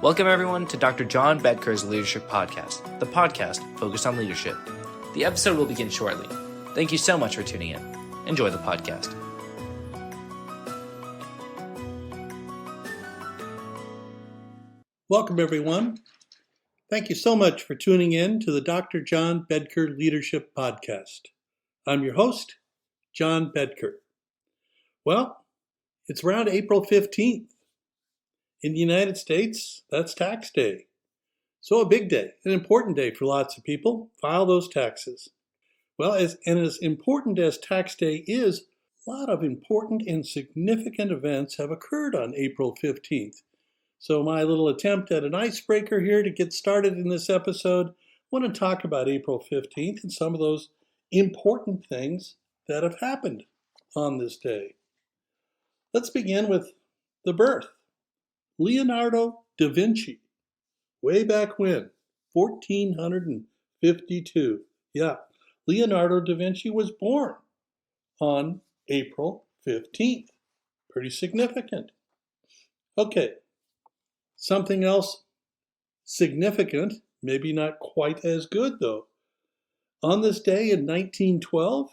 Welcome everyone to Dr. John Bedker's Leadership Podcast, the podcast focused on leadership. The episode will begin shortly. Thank you so much for tuning in. Enjoy the podcast. Welcome everyone. Thank you so much for tuning in to the Dr. John Bedker Leadership Podcast. I'm your host, John Bedker. Well, it's around April 15th. In the United States, that's tax day. So a big day, an important day for lots of people. File those taxes. Well, as important as tax day is, a lot of important and significant events have occurred on April 15th. So my little attempt at an icebreaker here to get started in this episode, I want to talk about April 15th and some of those important things that have happened on this day. Let's begin with the birth. Leonardo da Vinci, way back when, 1452. Yeah, Leonardo da Vinci was born on April 15th. Pretty significant. Okay, something else significant, maybe not quite as good though. On this day in 1912,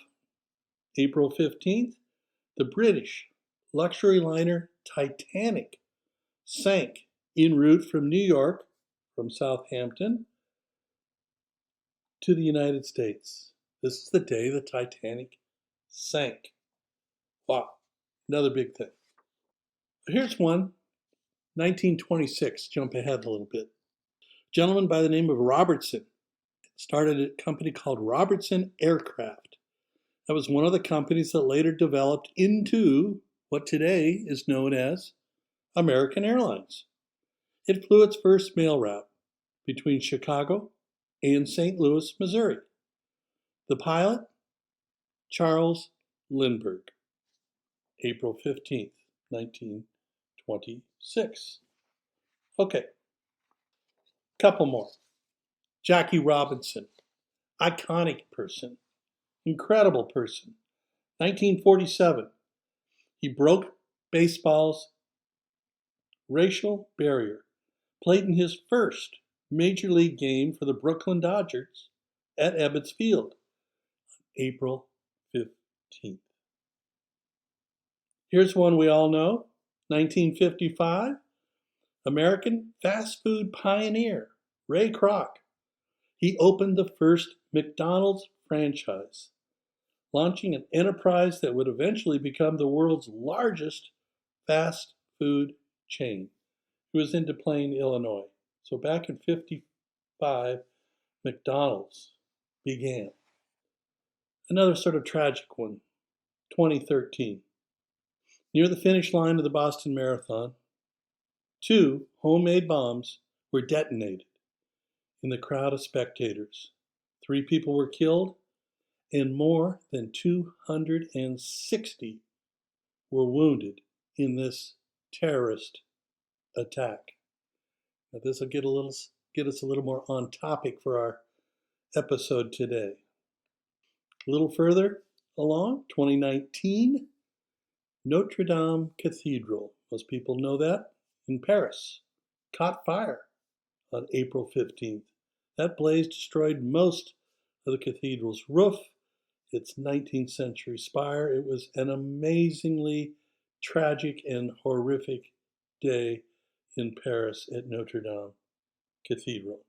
April 15th, the British luxury liner Titanic sank en route from New York, from Southampton, to the United States. This is the day the Titanic sank. Wow, another big thing. Here's one, 1926, jump ahead a little bit. A gentleman by the name of Robertson started a company called Robertson Aircraft. That was one of the companies that later developed into what today is known as American Airlines. It flew its first mail route between Chicago and St. Louis, Missouri. The pilot, Charles Lindbergh, April 15th, 1926. Okay, couple more. Jackie Robinson, iconic person, incredible person. 1947, he broke baseball's racial barrier, played in his first major league game for the Brooklyn Dodgers at Ebbets Field, April 15th. Here's one we all know, 1955, American fast food pioneer Ray Kroc. He opened the first McDonald's franchise, launching an enterprise that would eventually become the world's largest fast food chain. He was in Des Plaines, Illinois. So back in 55, McDonald's began. Another sort of tragic one, 2013. Near the finish line of the Boston Marathon, 2 homemade bombs were detonated in the crowd of spectators. 3 people were killed, and more than 260 were wounded in this terrorist attack. Now this will get us a little more on topic for our episode today. A little further along, 2019, Notre Dame Cathedral, most people know that, in Paris, caught fire on April 15th. That blaze destroyed most of the cathedral's roof, its 19th century spire. It was an amazingly tragic and horrific day in Paris at Notre Dame Cathedral.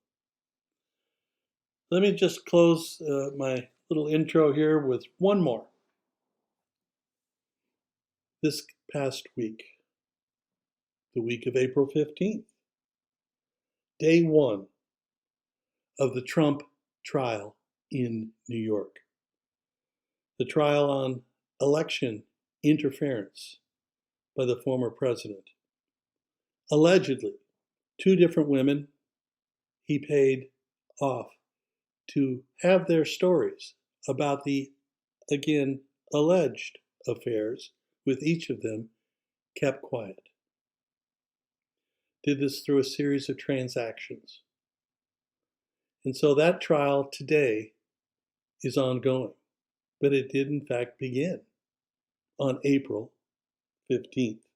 Let me just close my little intro here with one more. This past week, the week of April 15th, day 1 of the Trump trial in New York. The trial on election interference by the former president. Allegedly, 2 different women he paid off to have their stories about the, again, alleged affairs with each of them kept quiet. Did this through a series of transactions. And so that trial today is ongoing, but it did in fact begin on April 15th.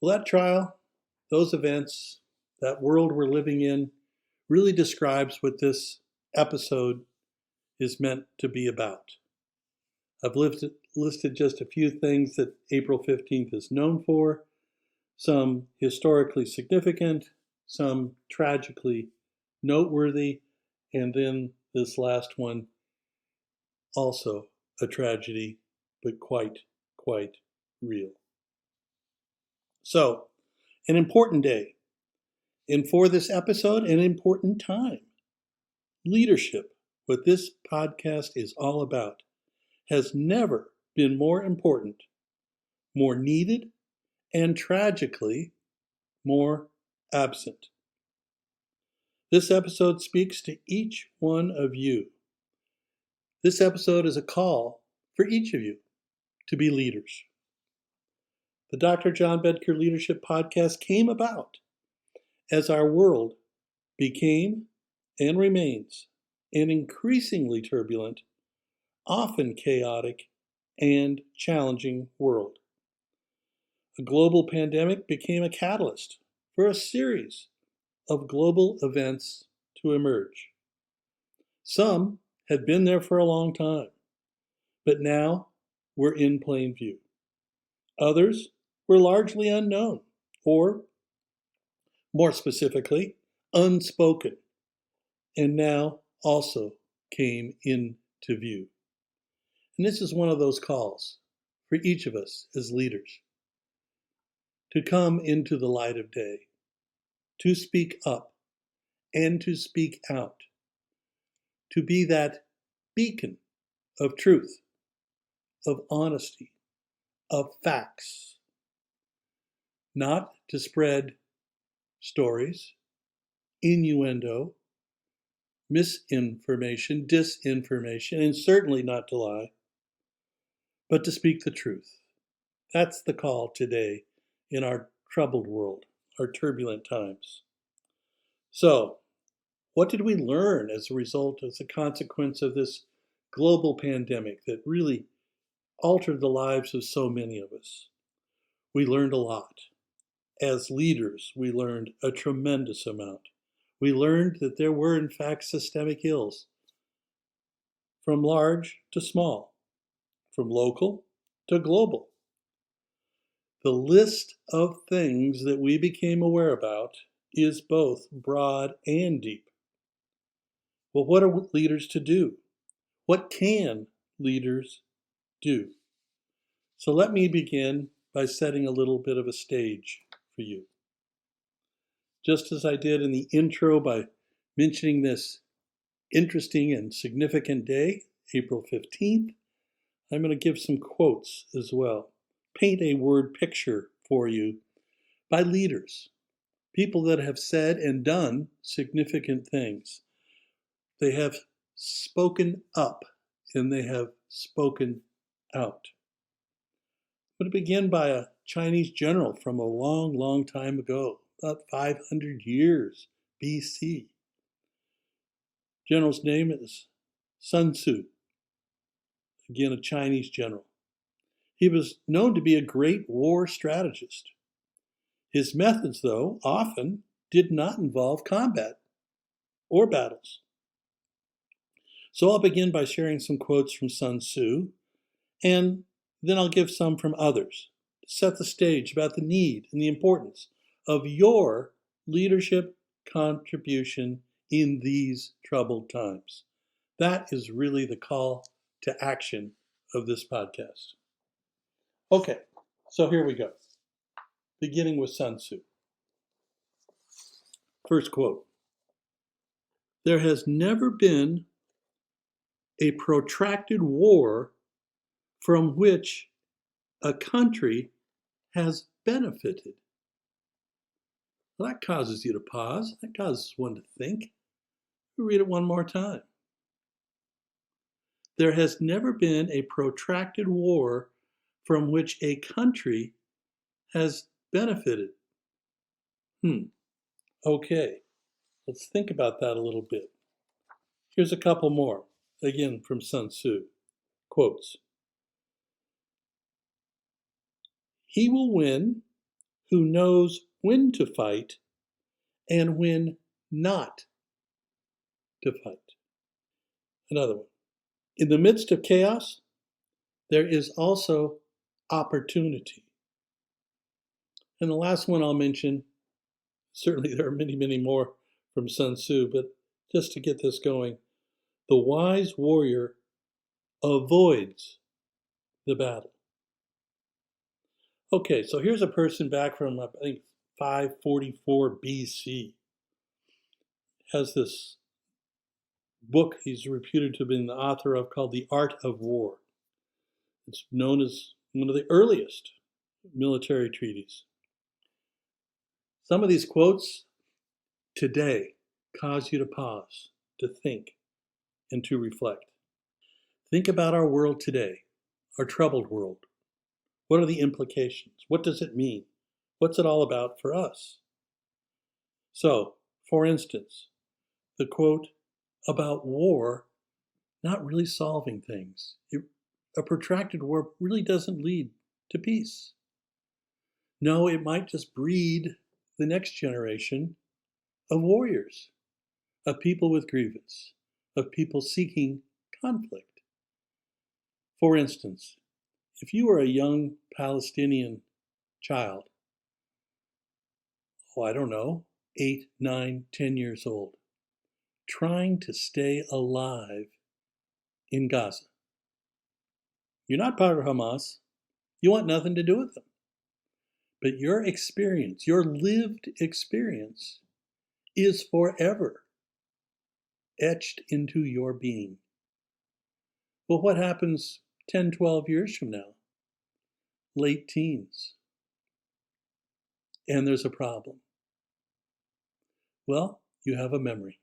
Well, that trial, those events, that world we're living in, really describes what this episode is meant to be about. I've listed just a few things that April 15th is known for, some historically significant, some tragically noteworthy, and then this last one, also a tragedy, but quite real. So, an important day, and for this episode, an important time. Leadership, what this podcast is all about, has never been more important, more needed, and tragically more absent. This episode speaks to each one of you. This episode is a call for each of you to be leaders. The Dr. John Bedker Leadership Podcast came about as our world became and remains an increasingly turbulent, often chaotic, and challenging world. A global pandemic became a catalyst for a series of global events to emerge. Some had been there for a long time, but now were in plain view. Others were largely unknown, or more specifically, unspoken, and now also came into view. And this is one of those calls for each of us as leaders to come into the light of day, to speak up and to speak out, to be that beacon of truth, of honesty, of facts, not to spread stories, innuendo, misinformation, disinformation, and certainly not to lie, but to speak the truth. That's the call today in our troubled world, our turbulent times. So, what did we learn as a result, as a consequence of this global pandemic that really altered the lives of so many of us? We learned a lot. As leaders, we learned a tremendous amount. We learned that there were, in fact, systemic ills, from large to small, from local to global. The list of things that we became aware about is both broad and deep. Well, what are leaders to do? What can leaders do? So let me begin by setting a little bit of a stage for you. Just as I did in the intro by mentioning this interesting and significant day, April 15th, I'm going to give some quotes as well. Paint a word picture for you by leaders, people that have said and done significant things. They have spoken up and they have spoken out. I'm going to begin by a Chinese general from a long time ago, about 500 years BC. General's name is Sun Tzu, again a Chinese general. He was known to be a great war strategist. His methods, though, often did not involve combat or battles. So I'll begin by sharing some quotes from Sun Tzu, and then I'll give some from others to set the stage about the need and the importance of your leadership contribution in these troubled times. That is really the call to action of this podcast. Okay, so here we go. Beginning with Sun Tzu. First quote. There has never been a protracted war from which a country has benefited. Well, that causes you to pause. That causes one to think. We'll read it one more time. There has never been a protracted war from which a country has benefited. Okay, let's think about that a little bit. Here's a couple more, again from Sun Tzu. Quotes. He will win who knows when to fight and when not to fight. Another one. In the midst of chaos, there is also opportunity. And the last one I'll mention, certainly there are many, many more from Sun Tzu, but just to get this going, the wise warrior avoids the battle. Okay, so here's a person back from, I think, 544 BC. Has this book he's reputed to have been the author of called The Art of War. It's known as one of the earliest military treaties. Some of these quotes today cause you to pause, to think, and to reflect. Think about our world today, our troubled world. What are the implications? What does it mean? What's it all about for us? So, for instance, the quote about war not really solving things. A protracted war really doesn't lead to peace. No, it might just breed the next generation of warriors, of people with grievance, of people seeking conflict. For instance, if you were a young Palestinian child, I don't know, 8, 9, 10 years old, trying to stay alive in Gaza. You're not part of Hamas. You want nothing to do with them. But your experience, your lived experience, is forever etched into your being. Well, what happens 10, 12 years from now? Late teens. And there's a problem. Well, you have a memory.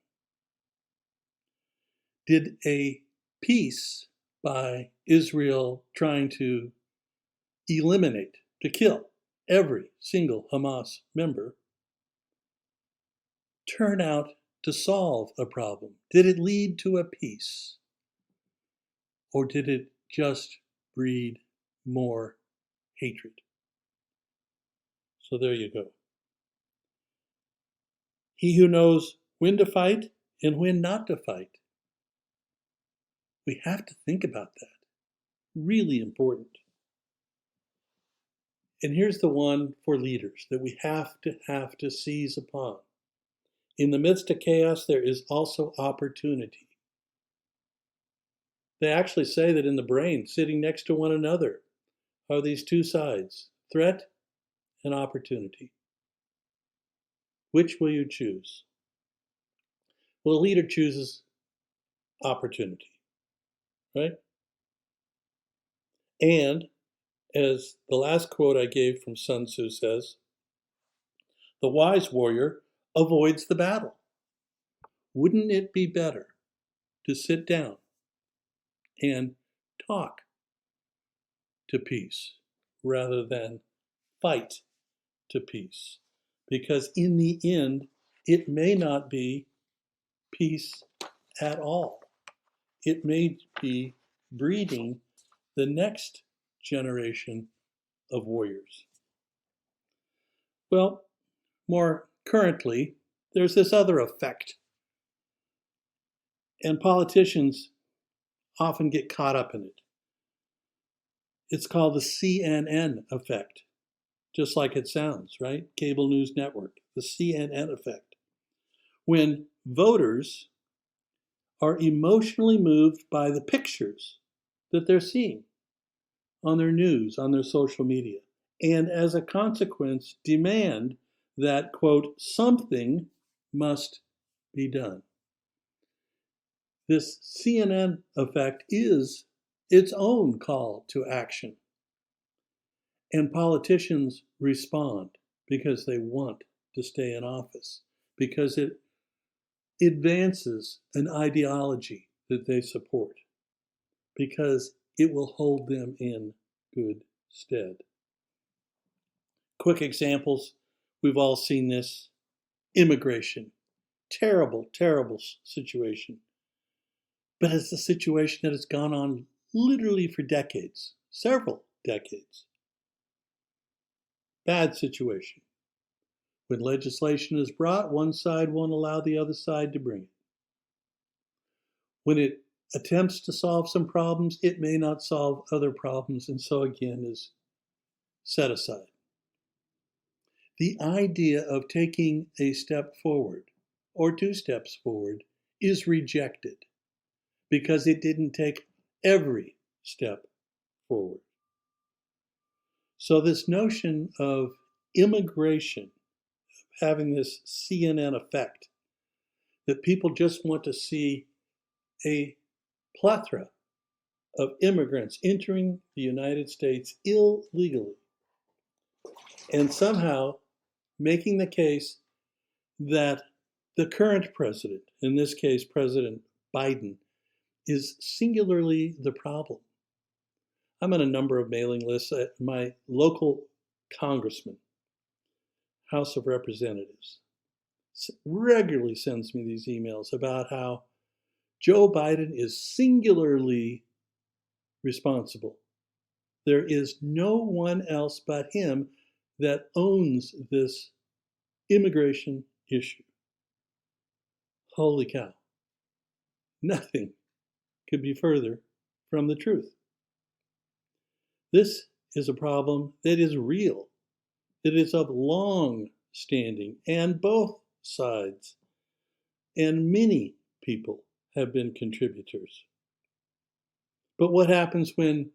Did a peace by Israel trying to eliminate, to kill every single Hamas member turn out to solve a problem? Did it lead to a peace? Or did it just breed more hatred? So there you go. He who knows when to fight and when not to fight. We have to think about that. Really important. And here's the one for leaders that we have to seize upon. In the midst of chaos, there is also opportunity. They actually say that in the brain, sitting next to one another, are these two sides, threat and opportunity. Which will you choose? Well, a leader chooses opportunity, right? And as the last quote I gave from Sun Tzu says, the wise warrior avoids the battle. Wouldn't it be better to sit down and talk to peace rather than fight to peace? Because in the end, it may not be peace at all. It may be breeding the next generation of warriors. Well, more currently, there's this other effect. And politicians often get caught up in it. It's called the CNN effect, just like it sounds, right? Cable news network, the CNN effect. When voters are emotionally moved by the pictures that they're seeing on their news, on their social media, and as a consequence demand that, quote, something must be done. This CNN effect is its own call to action. And politicians respond because they want to stay in office, because it advances an ideology that they support, because it will hold them in good stead. Quick examples, we've all seen this. Immigration, terrible, terrible situation. But it's a situation that has gone on literally for decades, several decades. Bad situation. When legislation is brought, one side won't allow the other side to bring it. When it attempts to solve some problems, it may not solve other problems, and so again is set aside. The idea of taking a step forward or 2 steps forward is rejected because it didn't take every step forward. So this notion of immigration having this CNN effect, that people just want to see a plethora of immigrants entering the United States illegally, and somehow making the case that the current president, in this case President Biden, is singularly the problem. I'm on a number of mailing lists. My local congressman, House of Representatives, regularly sends me these emails about how Joe Biden is singularly responsible. There is no one else but him that owns this immigration issue. Holy cow. Nothing could be further from the truth. This is a problem that is real, that is of long standing, and both sides and many people have been contributors. But what happens when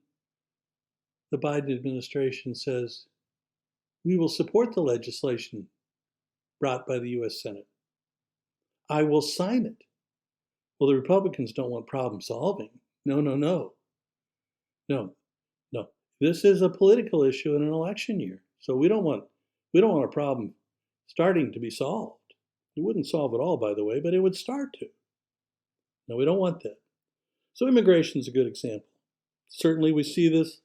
the Biden administration says, we will support the legislation brought by the U.S. Senate? I will sign it. Well, the Republicans don't want problem solving. No. This is a political issue in an election year. So we don't want a problem starting to be solved. It wouldn't solve it all, by the way, but it would start to. No, we don't want that. So immigration is a good example. Certainly we see this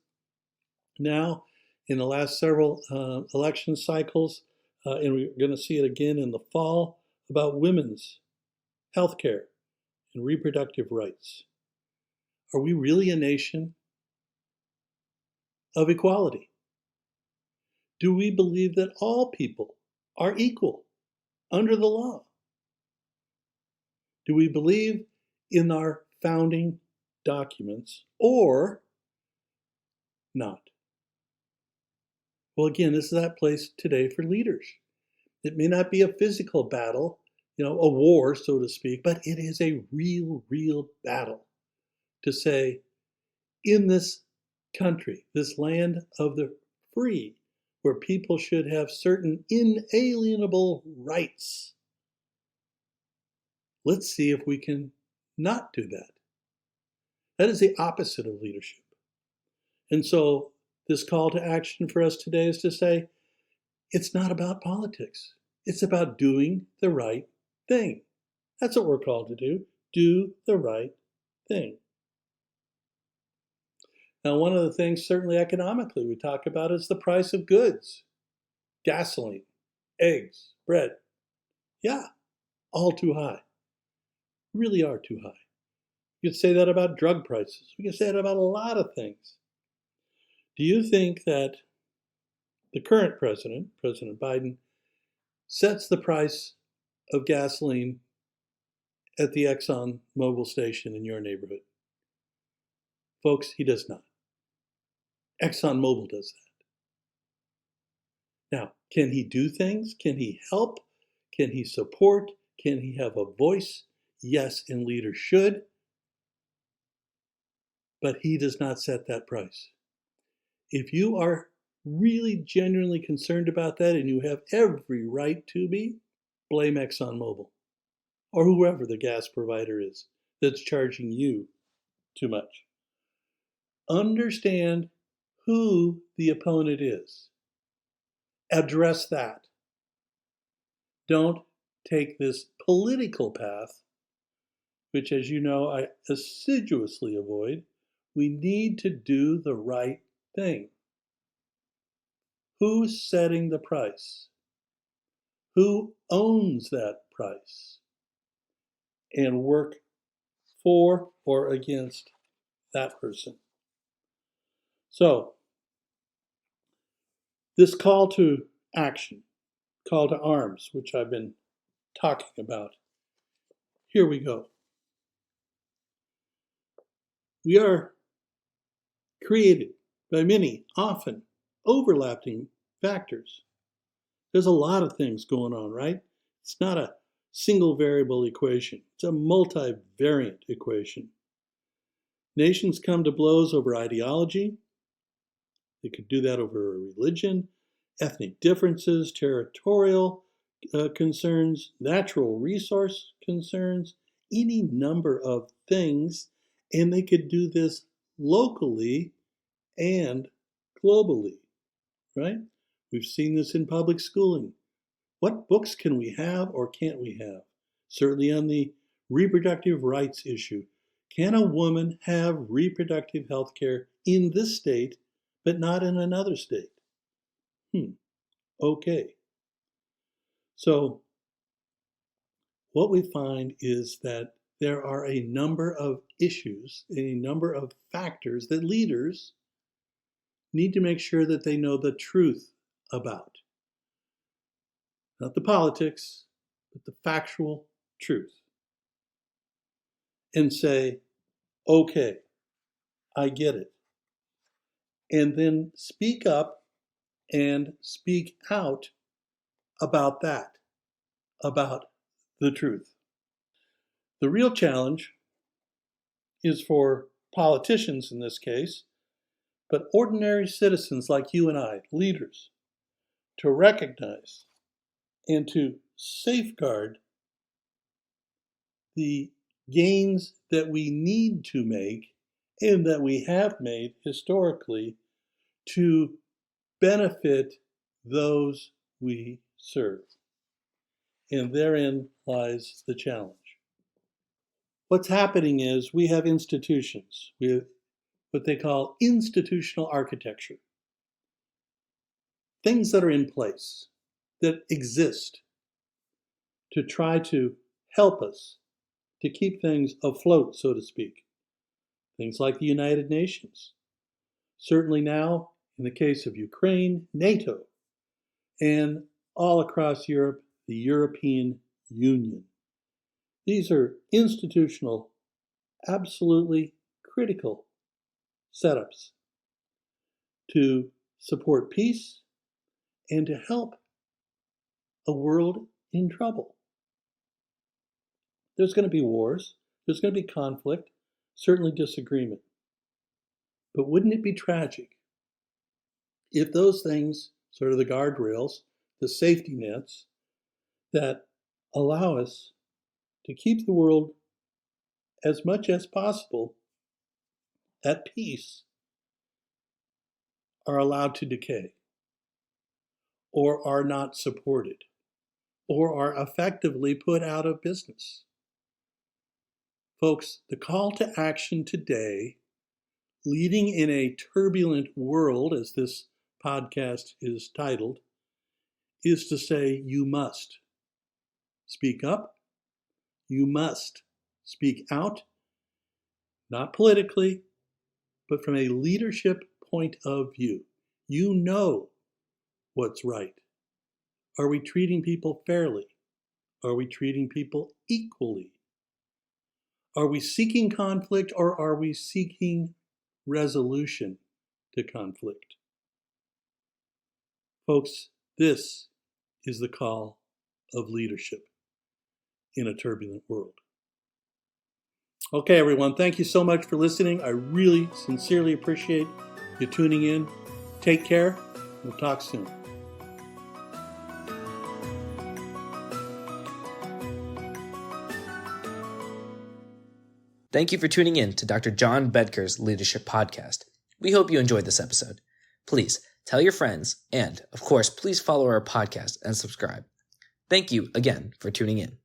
now in the last several election cycles, and we're going to see it again in the fall, about women's health care and reproductive rights. Are we really a nation of equality? Do we believe that all people are equal under the law? Do we believe in our founding documents or not? Well, again, this is that place today for leaders. It may not be a physical battle, a war, so to speak, but it is a real battle to say, in this country, this land of the free, where people should have certain inalienable rights, let's see if we can not do that. That is the opposite of leadership. And so this call to action for us today is to say, it's not about politics. It's about doing the right thing. That's what we're called to do. Do the right thing. Now, one of the things, certainly economically, we talk about is the price of goods. Gasoline, eggs, bread. Yeah, all too high. Really are too high. You could say that about drug prices. We can say that about a lot of things. Do you think that the current president, President Biden, sets the price of gasoline at the Exxon Mobil station in your neighborhood? Folks, he does not. Exxon Mobil does that. Now, can he do things? Can he help? Can he support? Can he have a voice? Yes, and leaders should. But he does not set that price. If you are really genuinely concerned about that, and you have every right to be, blame ExxonMobil or whoever the gas provider is that's charging you too much. Understand who the opponent is. Address that. Don't take this political path, which, as you know, I assiduously avoid. We need to do the right thing. Who's setting the price? Who owns that price? And work for or against that person. So, this call to action call to arms, which I've been talking about. Here we go. We are created by many, often overlapping factors. There's a lot of things going on, right? It's not a single variable equation. It's a multivariant equation. Nations come to blows over ideology. They could do that over religion, ethnic differences, territorial concerns, natural resource concerns, any number of things, and they could do this locally and globally, right? We've seen this in public schooling. What books can we have or can't we have? Certainly on the reproductive rights issue. Can a woman have reproductive health care in this state, but not in another state? Okay. So what we find is that there are a number of issues, a number of factors that leaders need to make sure that they know the truth about. Not the politics, but the factual truth. And say, okay, I get it. And then speak up and speak out about that, about the truth. The real challenge is for politicians in this case, but ordinary citizens like you and I, leaders, to recognize and to safeguard the gains that we need to make and that we have made historically to benefit those we serve. And therein lies the challenge. What's happening is we have institutions. We have what they call institutional architecture. Things that are in place, that exist to try to help us to keep things afloat, so to speak. Things like the United Nations. Certainly now, in the case of Ukraine, NATO, and all across Europe, the European Union. These are institutional, absolutely critical setups to support peace and to help a world in trouble. There's going to be wars, there's going to be conflict, certainly disagreement. But wouldn't it be tragic if those things, sort of the guardrails, the safety nets that allow us to keep the world as much as possible at peace, are allowed to decay, or are not supported, or are effectively put out of business? Folks, the call to action today, leading in a turbulent world, as this podcast is titled, is to say you must speak up, you must speak out, not politically, but from a leadership point of view. You know what's right. Are we treating people fairly? Are we treating people equally? Are we seeking conflict, or are we seeking resolution to conflict? Folks, this is the call of leadership in a turbulent world. Okay, everyone, thank you so much for listening. I really sincerely appreciate you tuning in. Take care. We'll talk soon. Thank you for tuning in to Dr. John Bedker's Leadership Podcast. We hope you enjoyed this episode. Please tell your friends, and of course, please follow our podcast and subscribe. Thank you again for tuning in.